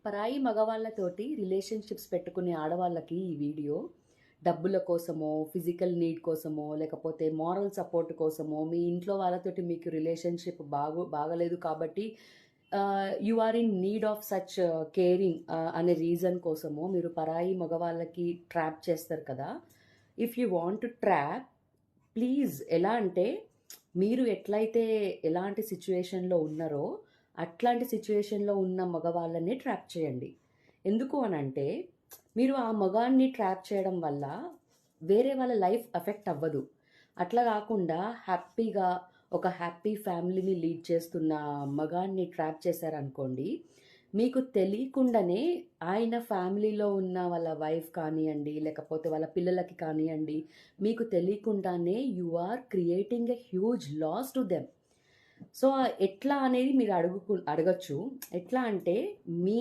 పరాయి మగవాళ్ళతోటి రిలేషన్‌షిప్స్ పెట్టుకునే ఆడవాళ్ళకి ఈ వీడియో. డబ్బుల కోసమో, ఫిజికల్ నీడ్ కోసమో, లేకపోతే మోరల్ సపోర్ట్ కోసమో, మీ ఇంట్లో వాళ్ళతోటి మీకు రిలేషన్‌షిప్ బాగలేదు కాబట్టి you are in need of such caring అనే రీజన్ కోసమో మీరు పరాయి మగవాళ్ళకి ట్రాప్ చేస్తారు కదా! If you want to trap, please ఎలా అంటే మీరు ఎట్లయితే ఎలాంటి సిట్యుయేషన్‌లో ఉన్నారో, అట్లాంటి సిట్యుయేషన్‌లో ఉన్న మగవాళ్ళని ట్రాప్ చేయండి. ఎందుకు అనంటే, మీరు ఆ మగాడిని ట్రాప్ చేయడం వల్ల వేరే వాళ్ళ లైఫ్ ఎఫెక్ట్ అవ్వదు. అట్లా గాకుండా హ్యాపీగా ఒక హ్యాపీ ఫ్యామిలీని లీడ్ చేస్తున్న మగాడిని ట్రాప్ చేశారనుకోండి, మీకు తెలియకుండానే ఆయన ఫ్యామిలీలో ఉన్న వాళ్ళ వైఫ్ కానియండి, లేకపోతే వాళ్ళ పిల్లలకి కానియండి, మీకు తెలియకుండానే you are creating a huge loss to them. So, ఎట్లా అనేది మీరు అడగొచ్చు. ఎట్లా అంటే మీ